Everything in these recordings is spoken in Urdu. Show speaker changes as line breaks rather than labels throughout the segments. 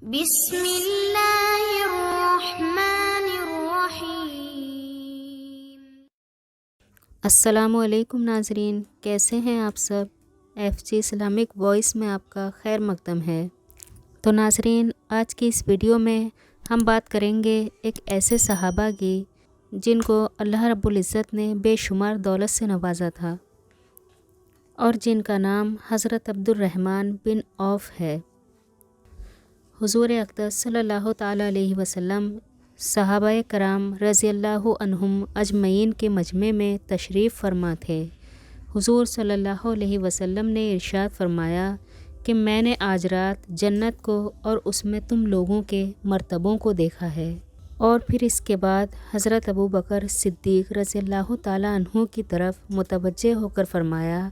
بسم اللہ الرحمن الرحیم۔
السلام علیکم ناظرین، کیسے ہیں آپ سب؟ ایف جی اسلامک وائس میں آپ کا خیر مقدم ہے۔ تو ناظرین، آج کی اس ویڈیو میں ہم بات کریں گے ایک ایسے صحابہ کی جن کو اللہ رب العزت نے بے شمار دولت سے نوازا تھا اور جن کا نام حضرت عبد الرحمن بن عوف ہے۔ حضور اقدس صلی اللہ تعالیٰ علیہ وسلم صحابہ کرام رضی اللہ عنہم اجمعین کے مجمع میں تشریف فرما تھے۔ حضور صلی اللہ علیہ وسلم نے ارشاد فرمایا کہ میں نے آج رات جنت کو اور اس میں تم لوگوں کے مرتبوں کو دیکھا ہے۔ اور پھر اس کے بعد حضرت ابو بکر صدیق رضی اللہ تعالیٰ عنہ کی طرف متوجہ ہو کر فرمایا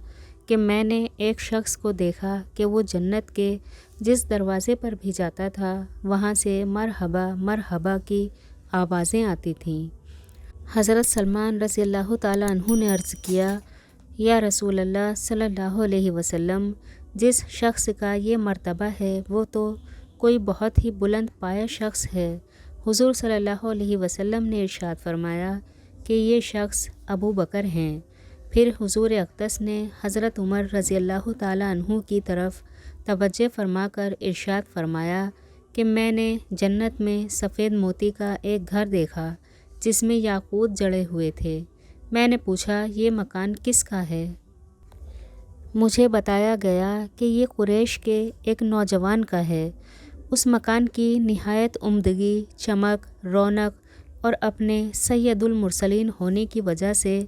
کہ میں نے ایک شخص کو دیکھا کہ وہ جنت کے جس دروازے پر بھی جاتا تھا وہاں سے مرحبا مرحبا کی آوازیں آتی تھیں۔ حضرت سلمان رضی اللہ تعالیٰ عنہ نے عرض کیا، یا رسول اللہ صلی اللہ علیہ وسلم، جس شخص کا یہ مرتبہ ہے وہ تو کوئی بہت ہی بلند پایہ شخص ہے۔ حضور صلی اللہ علیہ وسلم نے ارشاد فرمایا کہ یہ شخص ابو بکر ہیں۔ پھر حضور اقدس نے حضرت عمر رضی اللہ تعالیٰ عنہ کی طرف توجہ فرما کر ارشاد فرمایا کہ میں نے جنت میں سفید موتی کا ایک گھر دیکھا جس میں یاقوت جڑے ہوئے تھے۔ میں نے پوچھا یہ مکان کس کا ہے؟ مجھے بتایا گیا کہ یہ قریش کے ایک نوجوان کا ہے۔ اس مکان کی نہایت عمدگی، چمک، رونق اور اپنے سید المرسلین ہونے کی وجہ سے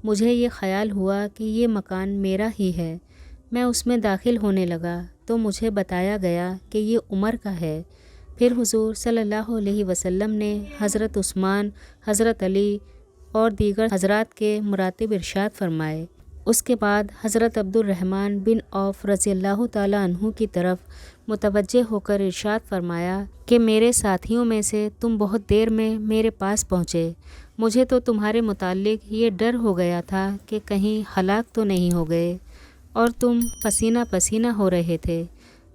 مجھے یہ خیال ہوا کہ یہ مکان میرا ہی ہے۔ میں اس میں داخل ہونے لگا تو مجھے بتایا گیا کہ یہ عمر کا ہے۔ پھر حضور صلی اللہ علیہ وسلم نے حضرت عثمان، حضرت علی اور دیگر حضرات کے مراتب ارشاد فرمائے۔ اس کے بعد حضرت عبد الرحمن بن عوف رضی اللہ تعالیٰ عنہ کی طرف متوجہ ہو کر ارشاد فرمایا کہ میرے ساتھیوں میں سے تم بہت دیر میں میرے پاس پہنچے۔ مجھے تو تمہارے متعلق یہ ڈر ہو گیا تھا کہ کہیں ہلاک تو نہیں ہو گئے، اور تم پسینہ پسینہ ہو رہے تھے۔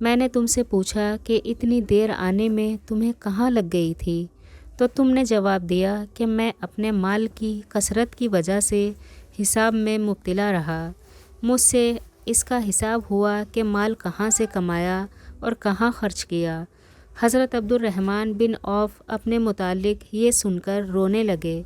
میں نے تم سے پوچھا کہ اتنی دیر آنے میں تمہیں کہاں لگ گئی تھی؟ تو تم نے جواب دیا کہ میں اپنے مال کی کثرت کی وجہ سے حساب میں مبتلا رہا۔ مجھ سے اس کا حساب ہوا کہ مال کہاں سے کمایا اور کہاں خرچ کیا۔ حضرت عبد الرحمن بن عوف اپنے متعلق یہ سن کر رونے لگے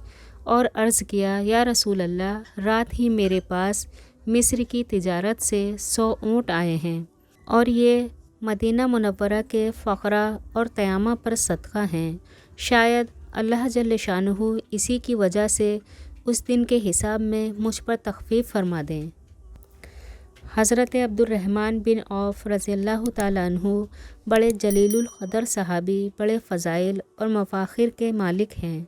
اور عرض کیا، یا رسول اللہ، رات ہی میرے پاس مصر کی تجارت سے 100 اونٹ آئے ہیں، اور یہ مدینہ منورہ کے فقراء اور تیامہ پر صدقہ ہیں۔ شاید اللہ جل شانہ اسی کی وجہ سے اس دن کے حساب میں مجھ پر تخفیف فرما دیں۔ حضرت عبد الرحمن بن عوف رضی اللہ تعالیٰ عنہ بڑے جلیل القدر صحابی، بڑے فضائل اور مفاخر کے مالک ہیں۔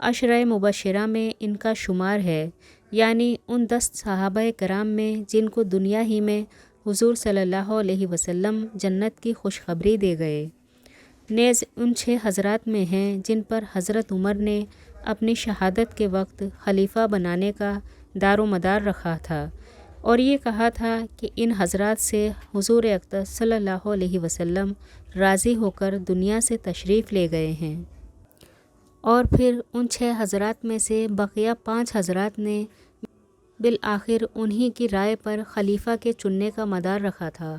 عشرہ مبشرہ میں ان کا شمار ہے، یعنی ان 10 صحابہ کرام میں جن کو دنیا ہی میں حضور صلی اللہ علیہ وسلم جنت کی خوشخبری دے گئے۔ نیز ان 6 حضرات میں ہیں جن پر حضرت عمر نے اپنی شہادت کے وقت خلیفہ بنانے کا دار و مدار رکھا تھا، اور یہ کہا تھا کہ ان حضرات سے حضور اقدس صلی اللہ علیہ وسلم راضی ہو کر دنیا سے تشریف لے گئے ہیں۔ اور پھر ان 6 حضرات میں سے بقیہ 5 حضرات نے بالآخر انہی کی رائے پر خلیفہ کے چننے کا مدار رکھا تھا،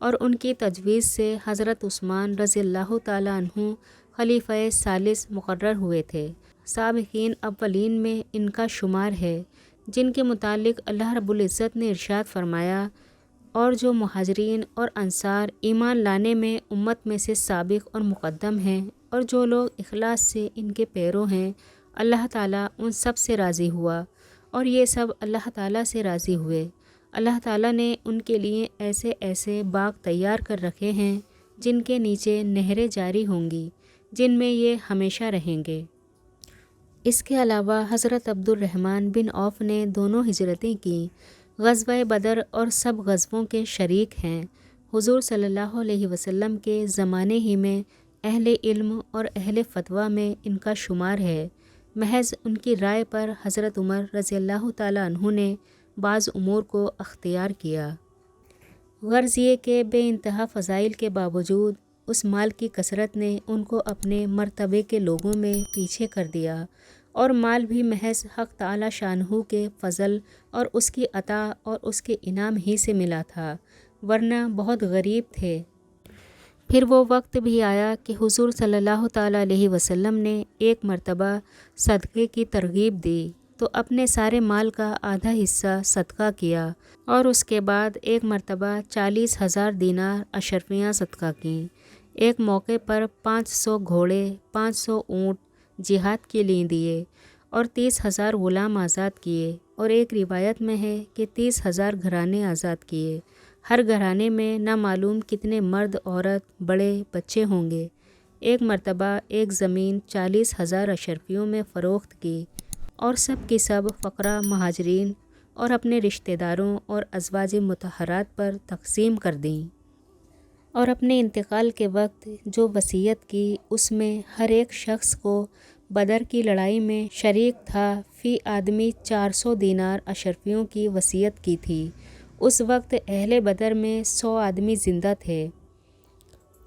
اور ان کی تجویز سے حضرت عثمان رضی اللہ تعالیٰ عنہ خلیفہ ثالث مقرر ہوئے تھے۔ سابقین اولین میں ان کا شمار ہے، جن کے متعلق اللہ رب العزت نے ارشاد فرمایا، اور جو مہاجرین اور انصار ایمان لانے میں امت میں سے سابق اور مقدم ہیں، اور جو لوگ اخلاص سے ان کے پیرو ہیں، اللہ تعالیٰ ان سب سے راضی ہوا، اور یہ سب اللہ تعالیٰ سے راضی ہوئے۔ اللہ تعالیٰ نے ان کے لیے ایسے ایسے باغ تیار کر رکھے ہیں جن کے نیچے نہریں جاری ہوں گی، جن میں یہ ہمیشہ رہیں گے۔ اس کے علاوہ حضرت عبد الرحمن بن عوف نے دونوں ہجرتیں کی، غزوہ بدر اور سب غزووں کے شریک ہیں۔ حضور صلی اللہ علیہ وسلم کے زمانے ہی میں اہل علم اور اہل فتویٰ میں ان کا شمار ہے۔ محض ان کی رائے پر حضرت عمر رضی اللہ تعالیٰ عنہ نے بعض امور کو اختیار کیا۔ غرض یہ کہ بے انتہا فضائل کے باوجود اس مال کی کثرت نے ان کو اپنے مرتبے کے لوگوں میں پیچھے کر دیا، اور مال بھی محض حق تعالی شانہ کے فضل اور اس کی عطا اور اس کے انعام ہی سے ملا تھا، ورنہ بہت غریب تھے۔ پھر وہ وقت بھی آیا کہ حضور صلی اللہ تعالیٰ علیہ وسلم نے ایک مرتبہ صدقے کی ترغیب دی تو اپنے سارے مال کا آدھا حصہ صدقہ کیا، اور اس کے بعد ایک مرتبہ 40,000 دینار اشرفیاں صدقہ کیں۔ ایک موقع پر 500 گھوڑے، 500 اونٹ جہاد کے لیے دیے، اور 30,000 غلام آزاد کیے، اور ایک روایت میں ہے کہ 30,000 گھرانے آزاد کیے۔ ہر گھرانے میں نہ معلوم کتنے مرد، عورت، بڑے بچے ہوں گے۔ ایک مرتبہ ایک زمین 40,000 اشرفیوں میں فروخت کی، اور سب کی سب فقراء، مہاجرین اور اپنے رشتہ داروں اور ازواج مطہرات پر تقسیم کر دیں۔ اور اپنے انتقال کے وقت جو وصیت کی اس میں ہر ایک شخص کو بدر کی لڑائی میں شریک تھا فی آدمی 400 دینار اشرفیوں کی وصیت کی تھی۔ اس وقت اہل بدر میں 100 آدمی زندہ تھے،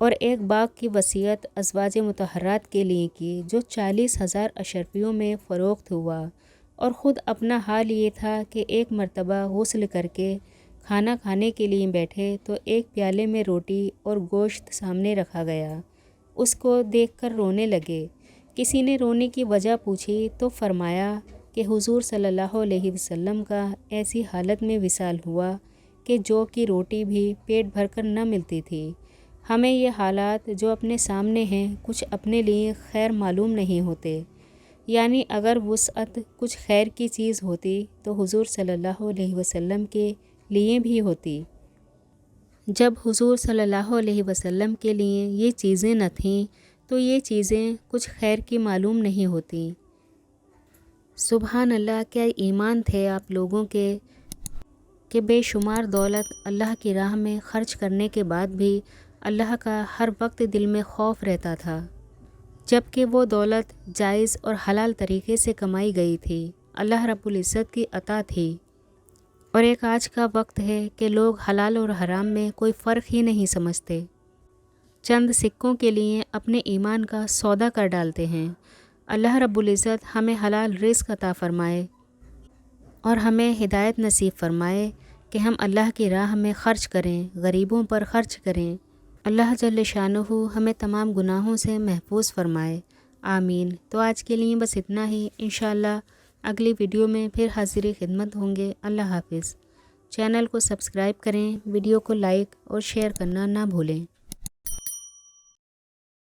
اور ایک باغ کی وصیت ازواج مطہرات کے لیے کی جو 40,000 اشرفیوں میں فروخت ہوا، اور خود اپنا حال یہ تھا کہ ایک مرتبہ غسل کر کے کھانا کھانے کے لیے بیٹھے تو ایک پیالے میں روٹی اور گوشت سامنے رکھا گیا، اس کو دیکھ کر رونے لگے۔ کسی نے رونے کی وجہ پوچھی تو فرمایا کہ حضور صلی اللہ علیہ وسلم کا ایسی حالت میں وصال ہوا کہ جو کی روٹی بھی پیٹ بھر کر نہ ملتی تھی۔ ہمیں یہ حالات جو اپنے سامنے ہیں کچھ اپنے لیے خیر معلوم نہیں ہوتے، یعنی اگر وسعت کچھ خیر کی چیز ہوتی تو حضور صلی اللہ علیہ وسلم کے لیے بھی ہوتی۔ جب حضور صلی اللہ علیہ وسلم کے لیے یہ چیزیں نہ تھیں تو یہ چیزیں کچھ خیر کی معلوم نہیں ہوتی۔ سبحان اللہ، کیا ایمان تھے آپ لوگوں کے کہ بے شمار دولت اللہ کی راہ میں خرچ کرنے کے بعد بھی اللہ کا ہر وقت دل میں خوف رہتا تھا، جبکہ وہ دولت جائز اور حلال طریقے سے کمائی گئی تھی، اللہ رب العزت کی عطا تھی۔ اور ایک آج کا وقت ہے کہ لوگ حلال اور حرام میں کوئی فرق ہی نہیں سمجھتے، چند سکوں کے لیے اپنے ایمان کا سودا کر ڈالتے ہیں۔ اللہ رب العزت ہمیں حلال رزق عطا فرمائے اور ہمیں ہدایت نصیب فرمائے کہ ہم اللہ کی راہ میں خرچ کریں، غریبوں پر خرچ کریں۔ اللہ جل شانہ ہمیں تمام گناہوں سے محفوظ فرمائے، آمین۔ تو آج کے لیے بس اتنا ہی، انشاءاللہ اگلی ویڈیو میں پھر حاضر خدمت ہوں گے۔ اللہ حافظ۔ چینل کو سبسکرائب کریں، ویڈیو کو لائک اور شیئر کرنا نہ بھولیں۔